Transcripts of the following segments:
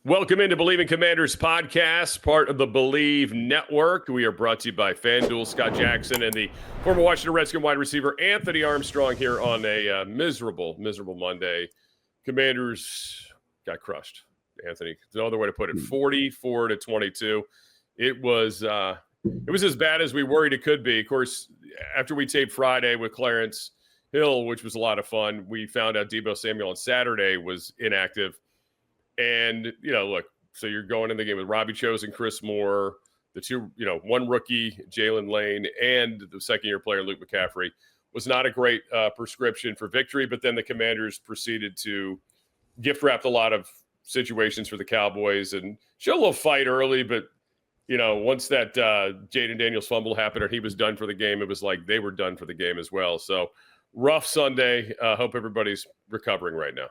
Welcome into Believe in Commanders podcast, part of the Believe Network. We are brought to you by FanDuel. Scott Jackson and the former Washington Redskin wide receiver Anthony Armstrong here on a miserable Monday. Commanders got crushed, Anthony. There's no other way to put it. 44-22. It was as bad as we worried it could be. Of course, after we taped Friday with Clarence Hill, which was a lot of fun, we found out Deebo Samuel on Saturday was inactive. And, look, so you're going in the game with Robbie Chosen, Chris Moore, the two, one rookie, Jayden Lane, and the second-year player, Luke McCaffrey. Was not a great prescription for victory, but then the Commanders proceeded to gift-wrap a lot of situations for the Cowboys and show a little fight early, but, once that Jayden Daniels fumble happened and he was done for the game, it was like they were done for the game as well. So, rough Sunday. Hope everybody's recovering right now.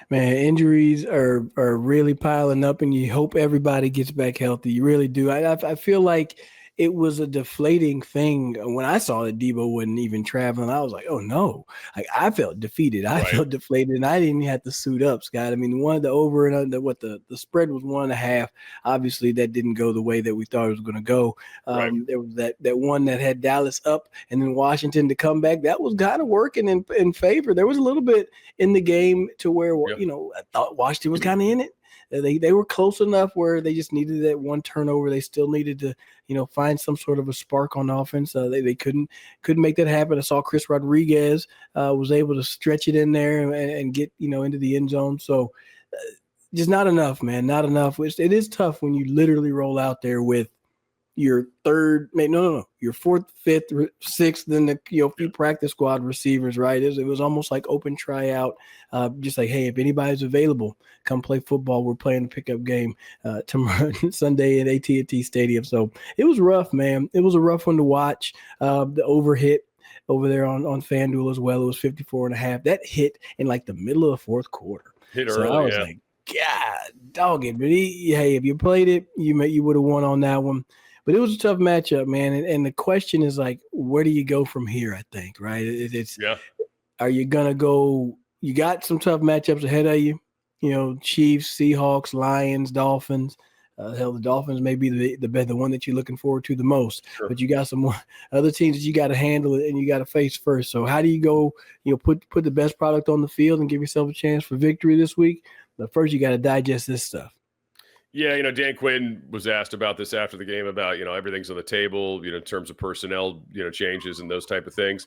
Man, injuries are really piling up, and you hope everybody gets back healthy. You really do. I feel like it was a deflating thing. When I saw that Deebo wasn't even traveling, I was like, oh, no. Like, I felt defeated. I felt deflated, and I didn't have to suit up, Scott. I mean, the over and under, the spread was 1.5. Obviously, that didn't go the way that we thought it was going to go. There was that one that had Dallas up and then Washington to come back. That was kind of working in favor. There was a little bit in the game to where, I thought Washington was kind of in it. They were close enough where they just needed that one turnover. They still needed to, find some sort of a spark on offense. They couldn't make that happen. I saw Chris Rodriguez was able to stretch it in there and get, into the end zone. So just not enough, man, not enough. It is tough when you literally roll out there with your your fourth, fifth, sixth, then the few practice squad receivers, right? It was almost like open tryout, just like, hey, if anybody's available, come play football. We're playing a pickup game tomorrow, Sunday at AT&T Stadium. So it was rough, man. It was a rough one to watch. The over hit over there on FanDuel as well. It was 54.5. That hit in like the middle of the fourth quarter. Hit so early, I was like, God, dog it. But hey, if you played it, you would have won on that one. But it was a tough matchup, man. And the question is, like, where do you go from here, I think, right? Are you going to go – you got some tough matchups ahead of you, Chiefs, Seahawks, Lions, Dolphins. Hell, the Dolphins may be the one that you're looking forward to the most. Sure. But you got some more other teams that you got to handle and you got to face first. So how do you go, put the best product on the field and give yourself a chance for victory this week? But first you got to digest this stuff. Yeah, Dan Quinn was asked about this after the game about, everything's on the table, in terms of personnel, changes and those type of things.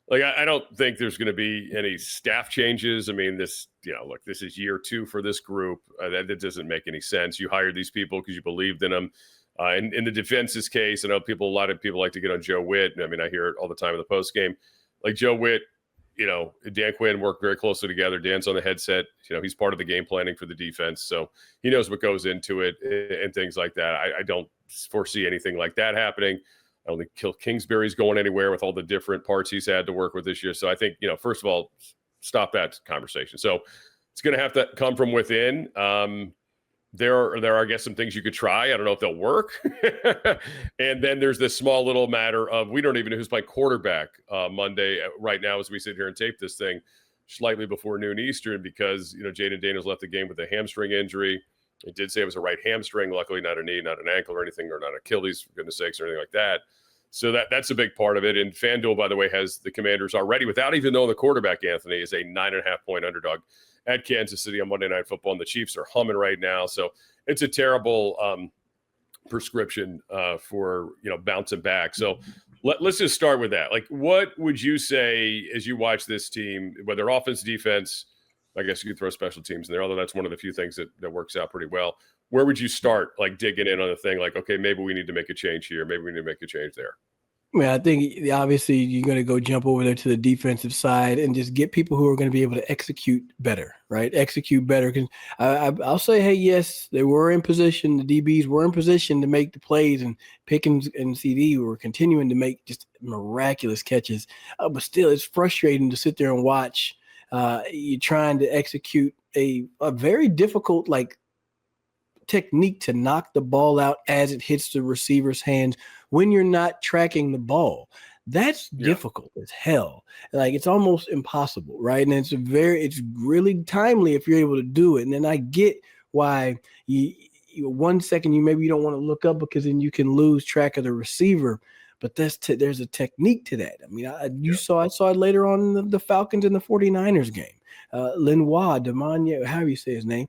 Like, I don't think there's going to be any staff changes. I mean, this is year 2 for this group. That doesn't make any sense. You hired these people because you believed in them. In the defense's case, I know a lot of people like to get on Joe Witt. I mean, I hear it all the time in the post game. Like Joe Witt, Dan Quinn worked very closely together. Dan's on the headset. He's part of the game planning for the defense. So he knows what goes into it and things like that. I don't foresee anything like that happening. I don't think Kingsbury's going anywhere with all the different parts he's had to work with this year. So I think, first of all, stop that conversation. So it's going to have to come from within. There are, I guess, some things you could try. I don't know if they'll work. And then there's this small little matter of we don't even know who's playing quarterback Monday right now as we sit here and tape this thing slightly before noon Eastern because, Jayden Daniels left the game with a hamstring injury. It did say it was a right hamstring, luckily not a knee, not an ankle or anything, or not Achilles, for goodness sakes, or anything like that. So that's a big part of it. And FanDuel, by the way, has the Commanders already, without even knowing the quarterback, Anthony, is a 9.5-point underdog at Kansas City on Monday Night Football, and the Chiefs are humming right now. So it's a terrible prescription for, bouncing back. So let's just start with that. Like, what would you say as you watch this team, whether offense, defense, I guess you could throw special teams in there, although that's one of the few things that works out pretty well. Where would you start, like, digging in on the thing? Like, okay, maybe we need to make a change here. Maybe we need to make a change there. I think obviously you're going to go jump over there to the defensive side and just get people who are going to be able to execute better, right? Execute better. Because I'll say, hey, yes, they were in position. The DBs were in position to make the plays, and Pickens and CD were continuing to make just miraculous catches. But still, it's frustrating to sit there and watch. You're trying to execute a very difficult, technique to knock the ball out as it hits the receiver's hands when you're not tracking the ball. That's difficult as hell. Like, it's almost impossible, right? And it's really timely if you're able to do it. And then I get why you 1 second you don't want to look up because then you can lose track of the receiver. But there's a technique to that. I mean, I saw it later on in the Falcons and the 49ers game. Lenoir, however you say his name,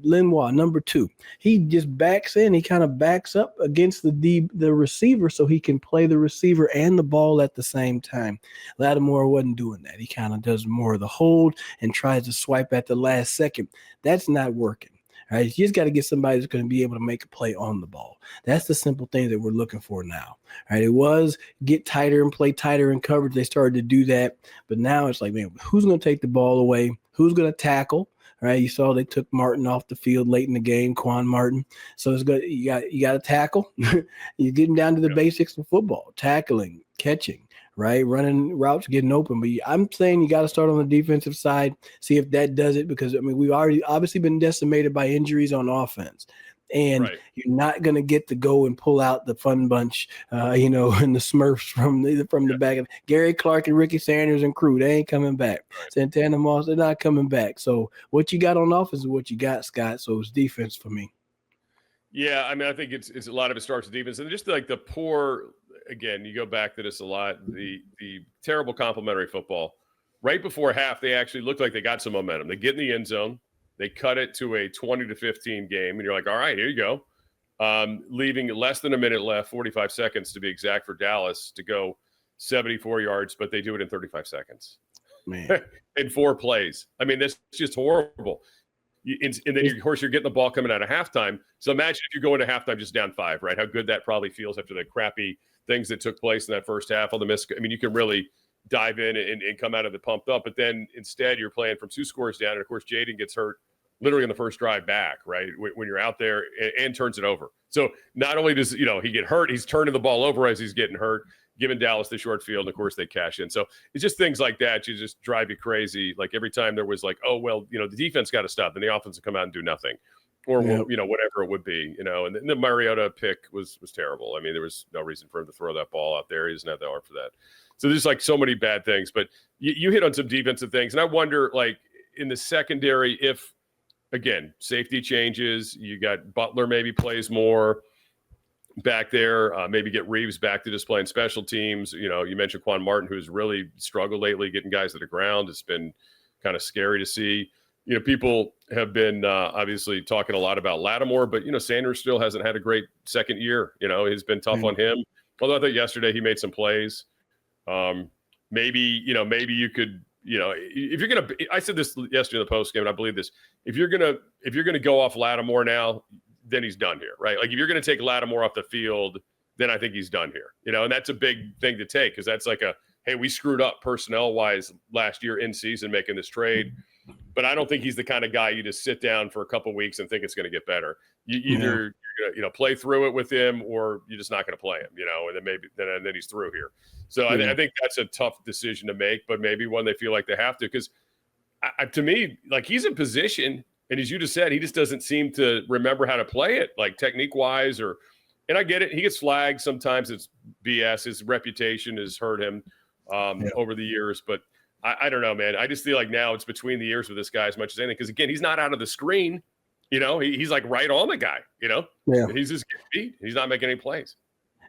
Lenoir, number 2. He just backs in. He kind of backs up against the receiver so he can play the receiver and the ball at the same time. Lattimore wasn't doing that. He kind of does more of the hold and tries to swipe at the last second. That's not working. Right, you just got to get somebody that's going to be able to make a play on the ball. That's the simple thing that we're looking for now. Right, it was get tighter and play tighter in coverage. They started to do that, but now it's like, man, who's going to take the ball away? Who's going to tackle? Right, you saw they took Martin off the field late in the game, Quan Martin. So it's good. You got to tackle. You're getting down to the basics of football: tackling, catching. Right, running routes, getting open. But I'm saying you got to start on the defensive side, see if that does it, because, I mean, we've already obviously been decimated by injuries on offense. And you're not going to get to go and pull out the fun bunch, and the Smurfs from the back of Gary Clark and Ricky Sanders and crew. They ain't coming back. Santana Moss, they're not coming back. So what you got on offense is what you got, Scott. So it's defense for me. Yeah, I mean, I think it's a lot of it starts with defense, and just like the poor. Again, you go back to this a lot. The terrible complimentary football. Right before half, they actually looked like they got some momentum. They get in the end zone. They cut it to a 20-15 game, and you're like, all right, here you go. Leaving less than a minute left, 45 seconds to be exact, for Dallas to go 74 yards, but they do it in 35 seconds. Man. In 4 plays. I mean, that's just horrible. And then, of course, you're getting the ball coming out of halftime. So imagine if you go into halftime just down 5, right? How good that probably feels after the crappy things that took place in that first half. All the I mean, you can really dive in and come out of it pumped up. But then instead, you're playing from 2 scores down. And, of course, Jayden gets hurt literally on the first drive back, right, when you're out there, and turns it over. So not only does he get hurt, he's turning the ball over as he's getting hurt, giving Dallas the short field, and, of course, they cash in. So it's just things like that. You just drive you crazy. Like every time there was like, oh, well, the defense got to stop, and the offense will come out and do nothing. Or, whatever it would be, and the Mariota pick was terrible. I mean, there was no reason for him to throw that ball out there. He doesn't have the arm for that. So there's like so many bad things, but you hit on some defensive things. And I wonder, like, in the secondary, if, again, safety changes, you got Butler maybe plays more back there, maybe get Reeves back to just playing special teams. You mentioned Quan Martin, who's really struggled lately getting guys to the ground. It's been kind of scary to see. People have been obviously talking a lot about Lattimore, but, Sanders still hasn't had a great second year. It's been tough on him. Although I thought yesterday he made some plays. Maybe you could, if you're going to, I said this yesterday in the post game, and I believe this, if you're going to go off Lattimore now, then he's done here, right? Like if you're going to take Lattimore off the field, then I think he's done here, and that's a big thing to take, because that's like hey, we screwed up personnel wise last year in season making this trade. But I don't think he's the kind of guy you just sit down for a couple of weeks and think it's going to get better. You're going to play through it with him, or you're just not going to play him, and then maybe then he's through here. So I think that's a tough decision to make, but maybe one they feel like they have to, because to me, like, he's in position, and as you just said, he just doesn't seem to remember how to play it, like technique wise, and I get it. He gets flagged sometimes. It's BS. His reputation has hurt him over the years, but I don't know, man. I just feel like now it's between the ears with this guy as much as anything. Because, again, he's not out of the screen. He's like right on the guy, Yeah. He's just getting beat. He's not making any plays.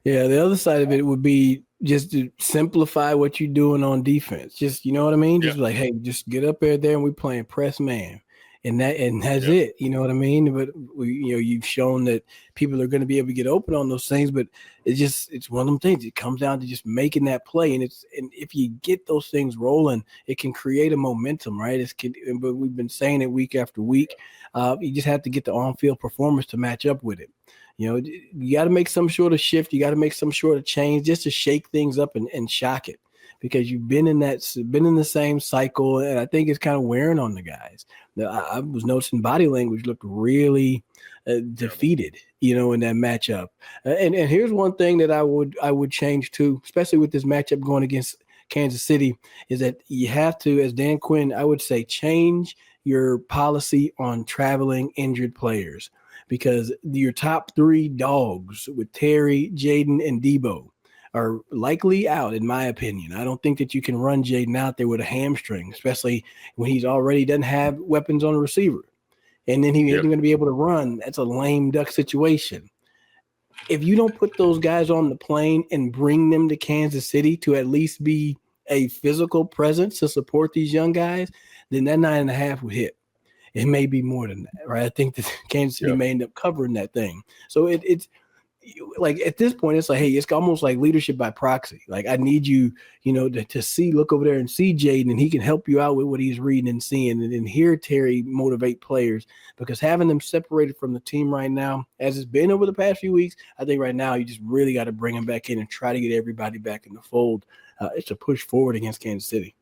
Yeah, the other side of it would be just to simplify what you're doing on defense. Just, you know what I mean? Just like, hey, just get up there and we're playing press man. And that's it. You know what I mean? But you've shown that people are going to be able to get open on those things, but it's one of them things. It comes down to just making that play. And if you get those things rolling, it can create a momentum, right? But we've been saying it week after week. You just have to get the on-field performance to match up with it. You got to make some sort of shift. You got to make some sort of change just to shake things up and shock it. Because you've been in the same cycle, and I think it's kind of wearing on the guys. Now, I was noticing body language looked really defeated, in that matchup. And here's one thing that I would change too, especially with this matchup going against Kansas City, is that you have to, as Dan Quinn, I would say, change your policy on traveling injured players, because your top 3 dogs with Terry, Jayden, and Debo are likely out, in my opinion. I don't think that you can run Jayden out there with a hamstring, especially when he's already doesn't have weapons on the receiver. and then he isn't going to be able to run. That's a lame duck situation. If you don't put those guys on the plane and bring them to Kansas City to at least be a physical presence to support these young guys, then that 9.5 would hit. It may be more than that, right? I think that Kansas City may end up covering that thing. So it's like at this point, it's like, hey, it's almost like leadership by proxy. Like I need you, to look over there and see Jayden, and he can help you out with what he's reading and seeing, and then hear Terry motivate players, because having them separated from the team right now, as it's been over the past few weeks, I think right now you just really got to bring them back in and try to get everybody back in the fold. It's a push forward against Kansas City.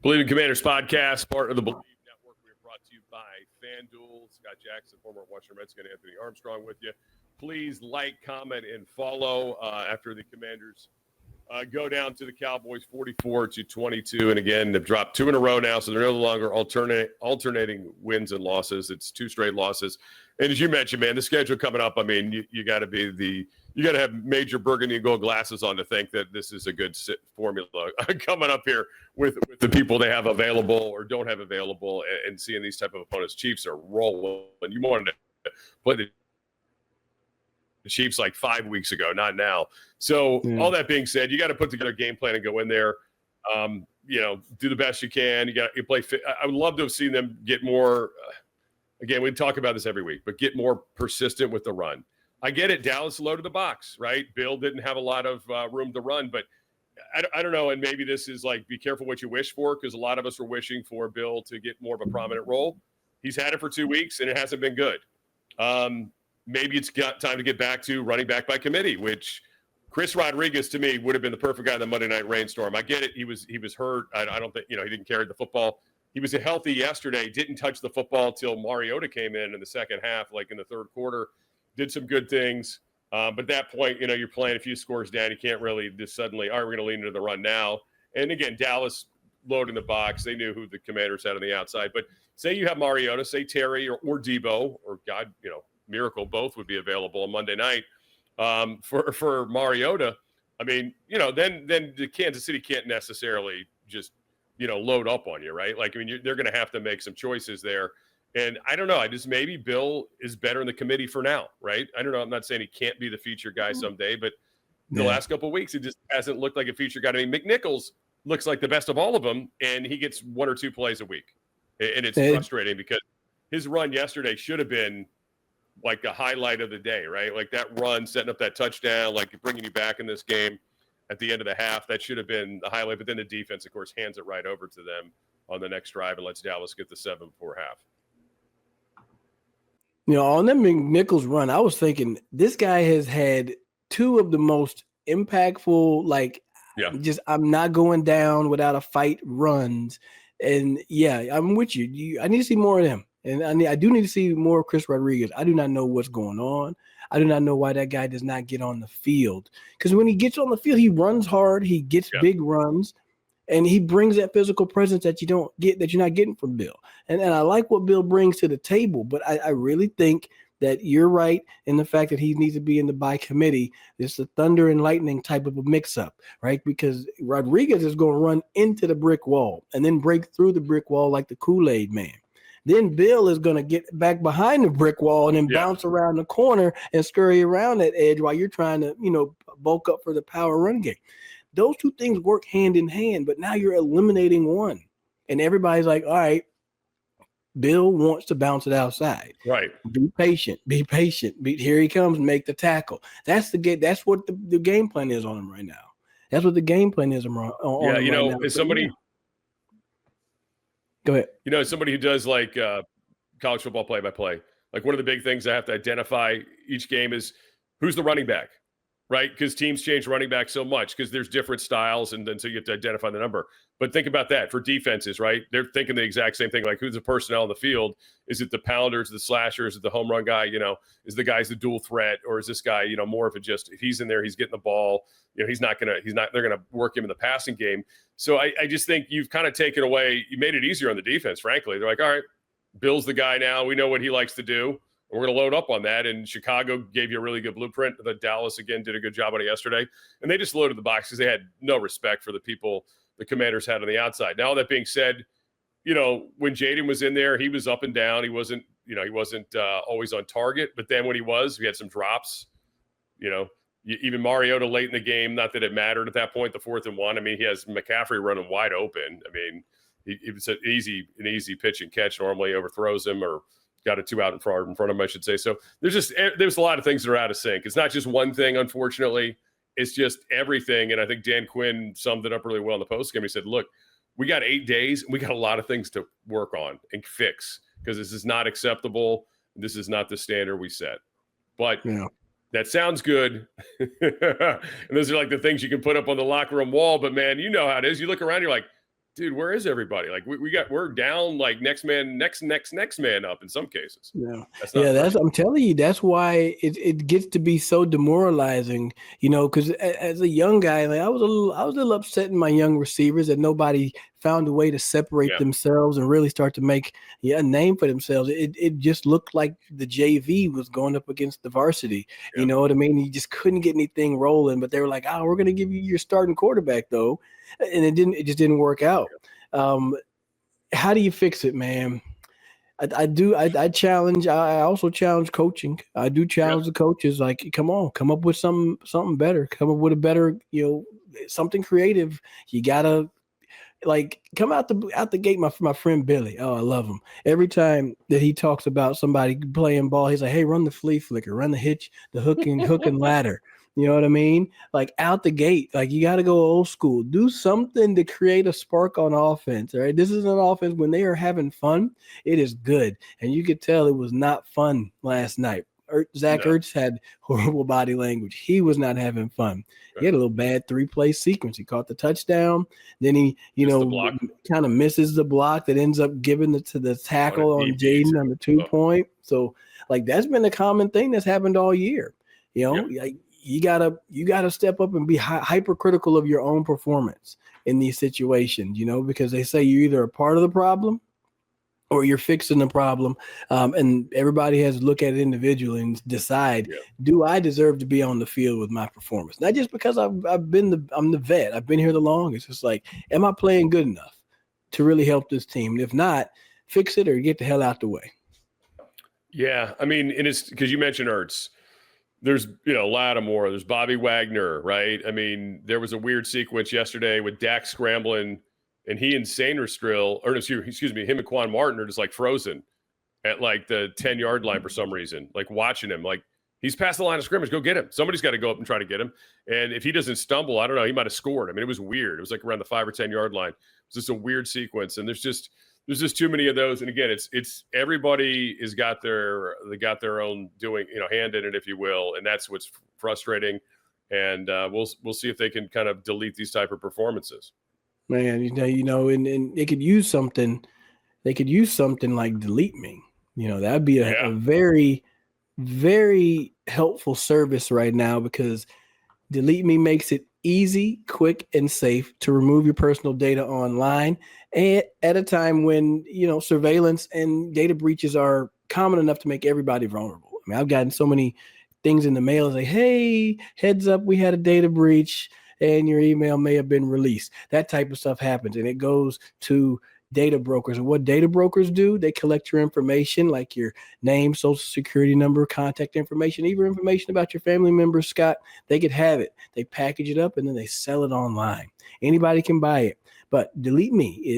Believe in Commanders podcast, part of the Believe Network. We are brought to you by FanDuel. Scott Jackson, former Washington Redskins, Anthony Armstrong with you. Please like, comment, and follow after the Commanders go down to the Cowboys 44-22. And again, they've dropped 2 in a row now, so they're no longer alternating wins and losses. It's 2 straight losses. And as you mentioned, man, the schedule coming up, I mean, you got to have major burgundy and gold glasses on to think that this is a good formula coming up here with the people they have available or don't have available, and seeing these type of opponents. Chiefs are rolling. You wanted to play the Chiefs like 5 weeks ago, not now. So all that being said, you got to put together a game plan and go in there. Do the best you can. You play fit. I would love to have seen them get more. Again, we talk about this every week, but get more persistent with the run. I get it. Dallas loaded the box, right? Bill didn't have a lot of room to run, but I don't know. And maybe this is like, be careful what you wish for, because a lot of us were wishing for Bill to get more of a prominent role. He's had it for 2 weeks, and it hasn't been good. Maybe it's got time to get back to running back by committee, which Chris Rodriguez, to me, would have been the perfect guy in the Monday night rainstorm. I get it. He was hurt. I don't think, he didn't carry the football. He was healthy yesterday, didn't touch the football till Mariota came in the second half, like in the third quarter, did some good things. But at that point, you're playing a few scores down. You can't really just suddenly, all right, we're going to lean into the run now. And again, Dallas loading the box. They knew who the Commanders had on the outside. But say you have Mariota, say Terry or Debo, or God, miracle, both would be available on Monday night for Mariota. I mean, then the Kansas City can't necessarily just, load up on you, right? Like, I mean, they're going to have to make some choices there. And I don't know. Maybe Bill is better in the committee for now, right? I don't know. I'm not saying he can't be the feature guy someday, but the last couple of weeks, it just hasn't looked like a feature guy. I mean, McNichols looks like the best of all of them, and he gets 1 or 2 plays a week. And it's frustrating because his run yesterday should have been like a highlight of the day, right? Like that run, setting up that touchdown, like bringing you back in this game at the end of the half. That should have been the highlight. But then the defense, of course, hands it right over to them on the next drive and lets Dallas get the 7 before half. On that McNichols run, I was thinking this guy has had 2 of the most impactful, I'm not going down without a fight runs. And I'm with you. I need to see more of them. And I do need to see more of Chris Rodriguez. I do not know what's going on. I do not know why that guy does not get on the field. Because when he gets on the field, he runs hard. He gets big runs. And he brings that physical presence that you don't get, that you're not getting from Bill. And I like what Bill brings to the table. But I really think that you're right in the fact that he needs to be in the by committee. It's the thunder and lightning type of a mix-up, right? Because Rodriguez is going to run into the brick wall and then break through the brick wall like the Kool-Aid man. Then Bill is going to get back behind the brick wall and then bounce around the corner and scurry around that edge while you're trying to, bulk up for the power run game. Those 2 things work hand in hand, but now you're eliminating one. And everybody's like, all right, Bill wants to bounce it outside. Right. Be patient. Here he comes, make the tackle. That's what the game plan is on him right now. That's what the game plan is on him right now. As somebody – go ahead. As somebody who does like college football play-by-play, like one of the big things I have to identify each game is who's the running back, right? Because teams change running back so much because there's different styles, and then so you have to identify the number. But think about that for defenses, right? They're thinking the exact same thing. Like, who's the personnel on the field? Is it the pounders, the slashers, the home run guy? Is the guy's the dual threat, or is this guy, more of a just if he's in there, he's getting the ball. They're gonna work him in the passing game. So I just think you've kind of taken away. You made it easier on the defense. Frankly, they're like, all right, Bill's the guy now. We know what he likes to do. We're going to load up on that. And Chicago gave you a really good blueprint. The Dallas, again, did a good job on it yesterday. And they just loaded the box because they had no respect for the people the Commanders had on the outside. Now, all that being said, when Jayden was in there, he was up and down. He wasn't always on target. But then when he was, we had some drops. Even Mariota late in the game, not that it mattered at that point, the 4th and 1. I mean, he has McCaffrey running wide open. I mean, it's an easy pitch and catch. Normally overthrows him or got a 2 out in front of him, I should say. So there's a lot of things that are out of sync. It's not just one thing, unfortunately. It's just everything. And I think Dan Quinn summed it up really well in the postgame. He said, look, we got 8 days and we got a lot of things to work on and fix because this is not acceptable. This is not the standard we set. But that sounds good. And those are like the things you can put up on the locker room wall. But man, you know how it is. You look around, you're like, dude, where is everybody? Like we're down like next man up in some cases. I'm telling you, that's why it gets to be so demoralizing, because as a young guy, like I was a little upset in my young receivers that nobody found a way to separate themselves and really start to make a name for themselves. It just looked like the JV was going up against the varsity. You know what I mean? You just couldn't get anything rolling, but they were like, we're going to give you your starting quarterback though. And it just didn't work out. How do you fix it, man? I also challenge coaching. I do challenge the coaches. Like, come up with something better. Come up with a better, something creative. You gotta come out the gate. My friend Billy. Oh, I love him. Every time that he talks about somebody playing ball, he's like, "Hey, run the flea flicker, run the hook and ladder." You know what I mean? Like out the gate, like you got to go old school. Do something to create a spark on offense. All right. This is an offense when they are having fun. It is good. And you could tell it was not fun last night. Zach Ertz had horrible body language. He was not having fun. He had a little bad 3-play sequence. He caught the touchdown. Then he, kind of misses the block that ends up giving it to the tackle on Jayden on the 2-point. So like that's been a common thing that's happened all year. Like, you gotta step up and be hypercritical of your own performance in these situations, because they say you're either a part of the problem or you're fixing the problem. And everybody has to look at it individually and decide, do I deserve to be on the field with my performance? Not just because I'm the vet. I've been here the longest. It's like, am I playing good enough to really help this team? And if not, fix it or get the hell out the way. Yeah. I mean, and it's because you mentioned Ertz. There's, Lattimore, there's Bobby Wagner, right? I mean, there was a weird sequence yesterday with Dak scrambling and he and Sainristil, him and Quan Martin are just like frozen at like the 10-yard line for some reason, like watching him, like he's past the line of scrimmage, go get him. Somebody's got to go up and try to get him. And if he doesn't stumble, I don't know, he might've scored. I mean, it was weird. It was like around the 5 or 10-yard line. It was just a weird sequence. And there's just too many of those. And again, it's everybody has got their own doing, hand in it, if you will. And that's what's frustrating. And we'll see if they can kind of delete these type of performances. Man, and they could use something. They could use something like DeleteMe. That'd be a very, very helpful service right now because DeleteMe makes it easy, quick, and safe to remove your personal data online and at a time when, surveillance and data breaches are common enough to make everybody vulnerable. I mean, I've gotten so many things in the mail like, hey, heads up, we had a data breach and your email may have been released. That type of stuff happens and it goes to data brokers. And what data brokers do, they collect your information like your name, social security number, contact information, even information about your family members, Scott. They could have it. They package it up and then they sell it online. Anybody can buy it. But DeleteMe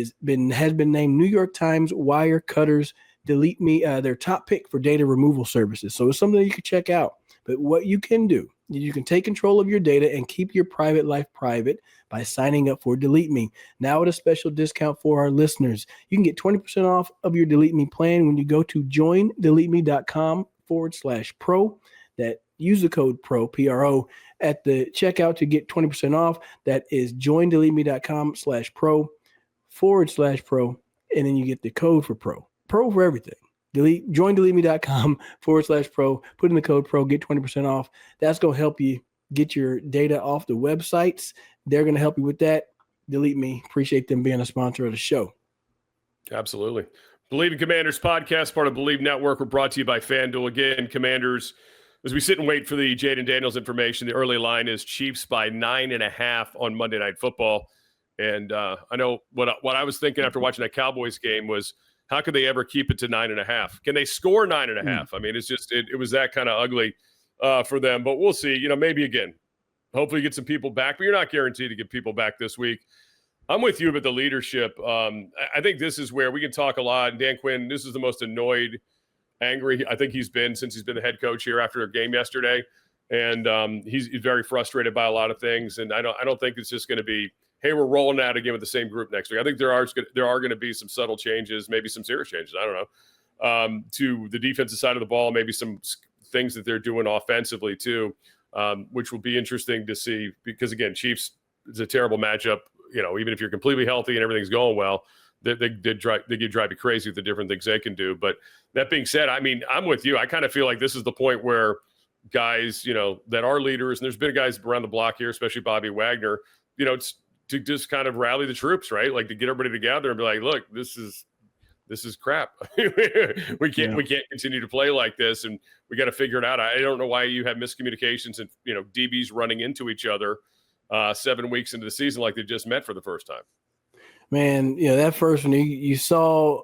has been named New York Times Wirecutter's DeleteMe, their top pick for data removal services. So it's something that you can check out. But what you can do, you can take control of your data and keep your private life private by signing up for DeleteMe. Now at a special discount for our listeners, you can get 20% off of your DeleteMe plan when you go to joindeleteme.com/pro. That use the code PRO, P-R-O, at the checkout to get 20% off. That is joindeleteme.com/pro/pro. And then you get the code for PRO. PRO for everything. JoinDeleteMe.com/pro. Put in the code PRO, get 20% off. That's going to help you get your data off the websites. They're going to help you with that. DeleteMe. Appreciate them being a sponsor of the show. Absolutely. Believe in Commanders podcast, part of Believe Network. We're brought to you by FanDuel. Again, Commanders, as we sit and wait for the Jayden Daniels information, the early line is Chiefs by 9.5 on Monday Night Football. And I know what I was thinking after watching that Cowboys game was, how could they ever keep it to 9.5? Can they score 9.5? I mean, it's just it was that kind of ugly for them. But we'll see. Maybe again, hopefully get some people back. But you're not guaranteed to get people back this week. I'm with you about the leadership. I think this is where we can talk a lot. And Dan Quinn, this is the most annoyed, angry I think he's been since he's been the head coach here after a game yesterday. And he's very frustrated by a lot of things. And I don't think it's just going to be, hey, we're rolling out again with the same group next week. I think there are going to be some subtle changes, maybe some serious changes. I don't know, to the defensive side of the ball, maybe some things that they're doing offensively too, which will be interesting to see. Because again, Chiefs is a terrible matchup. Even if you're completely healthy and everything's going well, they drive you crazy with the different things they can do. But that being said, I mean, I'm with you. I kind of feel like this is the point where guys, that are leaders, and there's been guys around the block here, especially Bobby Wagner, it's to just kind of rally the troops, right? Like to get everybody together and be like, look, this is crap. we can't continue to play like this, and we got to figure it out. I don't know why you have miscommunications and DBs running into each other 7 weeks into the season like they just met for the first time. Man, that first one you saw.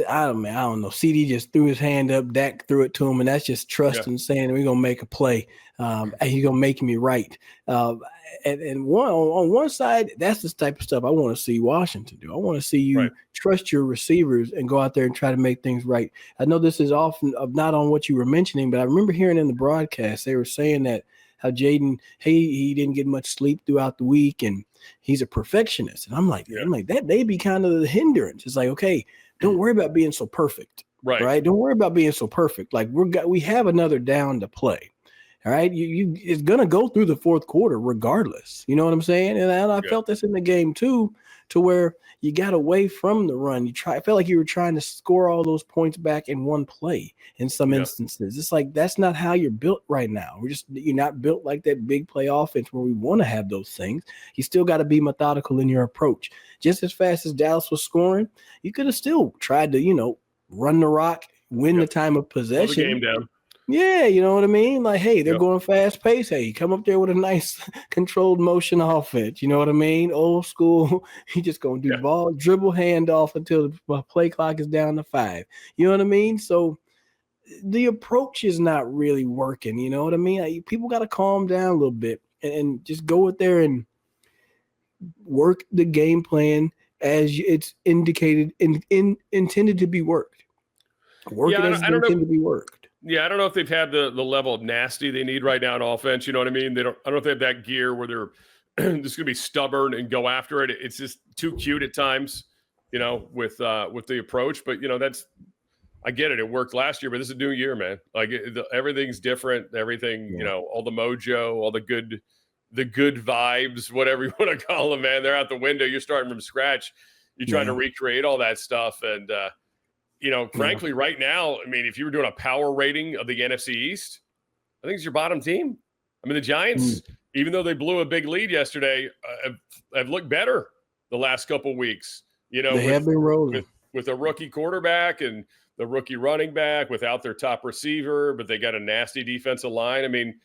I don't know. CD just threw his hand up. Dak threw it to him, and that's just trust and saying we're gonna make a play. And he's gonna make me right. And on one side, that's the type of stuff I want to see Washington do. I want to see you trust your receivers and go out there and try to make things right. I know this is often not on what you were mentioning, but I remember hearing in the broadcast they were saying that how Jayden, he didn't get much sleep throughout the week, and he's a perfectionist. And I'm like, that may be kind of the hindrance. It's like, okay, don't worry about being so perfect, right? Don't worry about being so perfect. Like we have another down to play, all right? It's gonna go through the fourth quarter regardless. You know what I'm saying? And I felt this in the game too, to where you got away from the run. I felt like you were trying to score all those points back in one play in some instances. It's like that's not how you're built right now. You're not built like that big play offense where we want to have those things. You still got to be methodical in your approach. Just as fast as Dallas was scoring, you could have still tried to, run the rock, win the time of possession. Slow the game down. Yeah, you know what I mean? Like, hey, they're going fast pace. Hey, come up there with a nice controlled motion offense. You know what I mean? Old school. You just going to do ball, dribble, handoff until the play clock is down to 5. You know what I mean? So the approach is not really working. You know what I mean? Like, people got to calm down a little bit and just go out there and work the game plan as it's indicated and intended to be worked. Work it as intended to be worked. Yeah, I don't know if they've had the level of nasty they need right now in offense. You know what I mean? I don't know if they have that gear where they're just going to be stubborn and go after it. It's just too cute at times, with the approach. But I get it. It worked last year, but this is a new year, man. Like everything's different. Everything, all the mojo, all the good vibes, whatever you want to call them, man. They're out the window. You're starting from scratch. You're trying to recreate all that stuff, and frankly, right now, I mean, if you were doing a power rating of the NFC East, I think it's your bottom team. I mean, the Giants, even though they blew a big lead yesterday, have looked better the last couple of weeks. They have been rolling with a rookie quarterback and the rookie running back without their top receiver, but they got a nasty defensive line. I mean,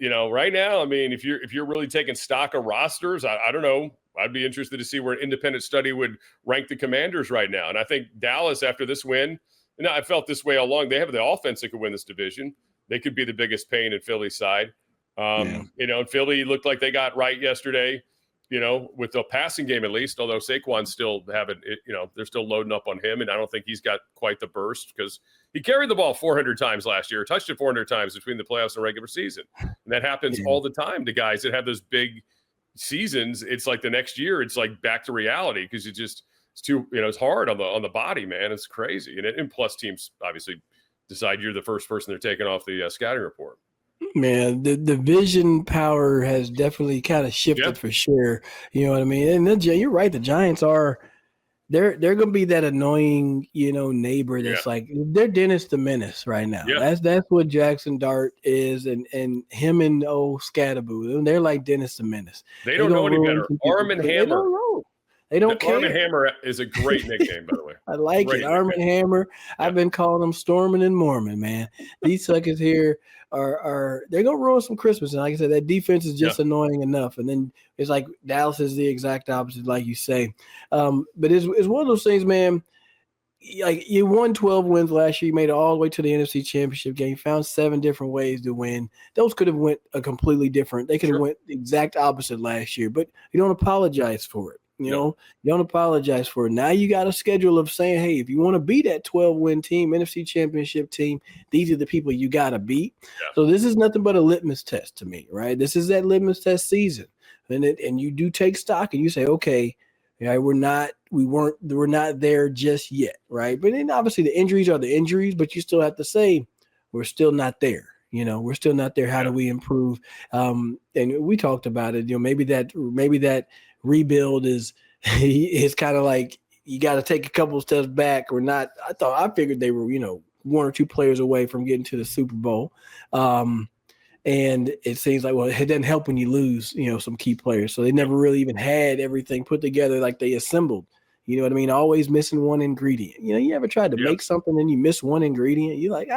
right now, I mean, if you're really taking stock of rosters, I don't know. I'd be interested to see where an independent study would rank the Commanders right now. And I think Dallas, after this win, and I felt this way all along, they have the offense that could win this division. They could be the biggest pain in Philly's side. And Philly looked like they got right yesterday, with the passing game at least, although Saquon's still they're still loading up on him. And I don't think he's got quite the burst because he carried the ball 400 times last year, touched it 400 times between the playoffs and regular season. And that happens all the time to guys that have those big seasons. It's like the next year, it's like back to reality because it's too, it's hard on the body, man. It's crazy. And plus teams obviously decide you're the first person they're taking off the scouting report. Man, the vision power has definitely kind of shifted for sure. You know what I mean? And then you're right. The Giants they're going to be that annoying, neighbor that's like they're Dennis the Menace right now. Yeah. That's what Jackson Dart is, and him and Scatterboo. They're like Dennis the Menace. They don't know any better. Arm and hammer. They don't care. Arm and Hammer is a great nickname, by the way. I like Great it. Arm and Hammer. Yeah. I've been calling them Stormin' and Mormon, man. These suckers here are they're gonna ruin some Christmas. And like I said, that defense is just annoying enough. And then it's like Dallas is the exact opposite, like you say. But it's one of those things, man. Like you won 12 wins last year. You made it all the way to the NFC Championship game. Found 7 different ways to win. Those could have went a completely different. They could have went the exact opposite last year. But you don't apologize for it. You know, you don't apologize for it. Now you got a schedule of saying, hey, if you want to beat that 12-win team, NFC Championship team, these are the people you got to beat. Yeah. So this is nothing but a litmus test to me, right? This is that litmus test season. And you do take stock and you say, okay, yeah, we're not there just yet, right? But then obviously the injuries are the injuries, but you still have to say we're still not there. You know, we're still not there. How do we improve? And we talked about it. You know, maybe that rebuild is kind of like you got to take a couple of steps back or not. I figured they were, 1 or 2 players away from getting to the Super Bowl. And it seems like, well, it doesn't help when you lose, some key players. So they never really even had everything put together like they assembled. You know what I mean? Always missing one ingredient. You ever tried to make something and you miss one ingredient? You're like,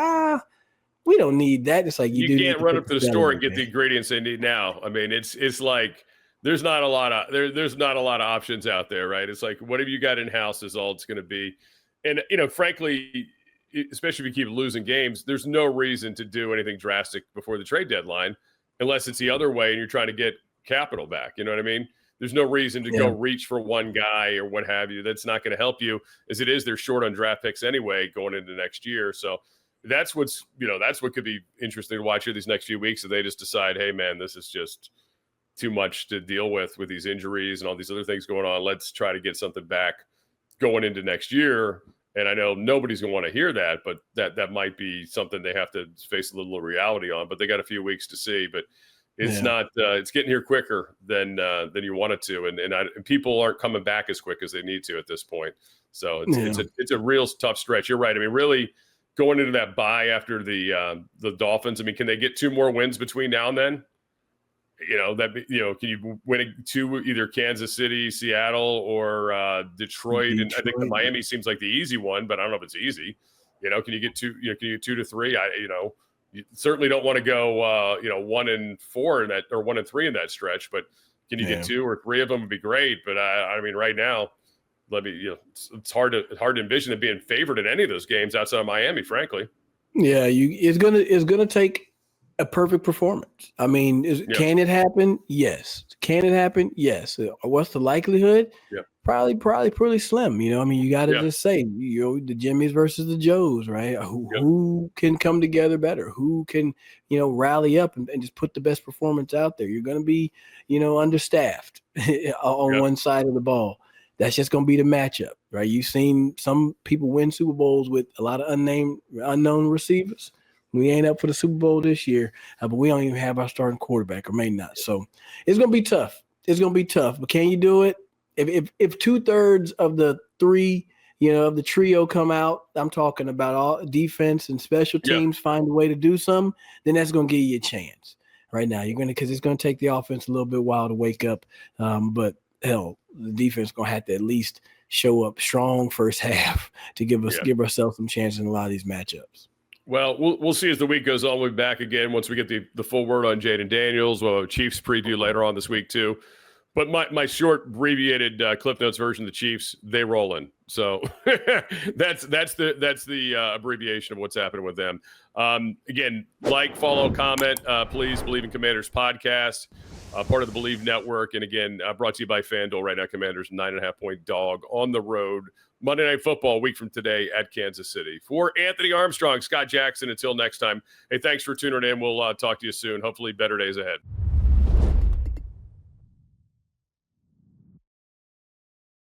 we don't need that. It's like you can't run up to the store and get the ingredients they need now. I mean, it's like there's not a lot of options out there, right? It's like whatever you got in house is all it's going to be. And frankly, especially if you keep losing games, there's no reason to do anything drastic before the trade deadline, unless it's the other way and you're trying to get capital back. You know what I mean? There's no reason to go reach for one guy or what have you. That's not going to help you. As it is, they're short on draft picks anyway going into next year. So that's what could be interesting to watch here these next few weeks. If they just decide, hey man, this is just too much to deal with these injuries and all these other things going on. Let's try to get something back going into next year. And I know nobody's going to want to hear that, but that might be something they have to face a little reality on. But they got a few weeks to see. But it's not. It's getting here quicker than you want it to, and people aren't coming back as quick as they need to at this point. So it's a real tough stretch. You're right. I mean, really going into that bye after the Dolphins. I mean, can they get 2 more wins between now and then? Can you win 2 either Kansas City, Seattle, or Detroit? And I think the Miami seems like the easy one, but I don't know if it's easy. Can you get 2? Can you get 2 to 3? You certainly don't want to go 1-4 in that, or 1-3 in that stretch. But can you get 2 or 3 of them would be great. But I mean, right now, it's hard to envision it being favored in any of those games outside of Miami, frankly. Yeah, it's gonna take a perfect performance. I mean, can it happen? Yes. Can it happen? Yes. What's the likelihood? Yeah. Probably pretty slim. I mean, you got to just say, the Jimmys versus the Joes, right? Who can come together better? Who can, rally up and just put the best performance out there? You're going to be, understaffed on one side of the ball. That's just going to be the matchup, right? You've seen some people win Super Bowls with a lot of unknown receivers. We ain't up for the Super Bowl this year, but we don't even have our starting quarterback, or may not. So it's going to be tough. It's going to be tough. But can you do it? If 2/3 of the 3, of the trio come out, I'm talking about all defense and special teams find a way to do something, then that's going to give you a chance. Right now, because it's going to take the offense a little bit while to wake up. But hell, the defense is going to have to at least show up strong first half to give ourselves some chances in a lot of these matchups. Well, we'll see as the week goes on. We'll be back again once we get the full word on Jayden Daniels. We'll have a Chiefs preview later on this week too. But my short abbreviated Cliff Notes version of the Chiefs, they roll in. So that's the abbreviation of what's happening with them. Again, follow, comment, please. Believe in Commanders podcast, part of the Believe Network. And again, brought to you by FanDuel. Right now, Commanders 9.5-point dog on the road. Monday Night Football, a week from today at Kansas City. For Anthony Armstrong, Scott Jackson, until next time, hey, thanks for tuning in. We'll talk to you soon. Hopefully better days ahead.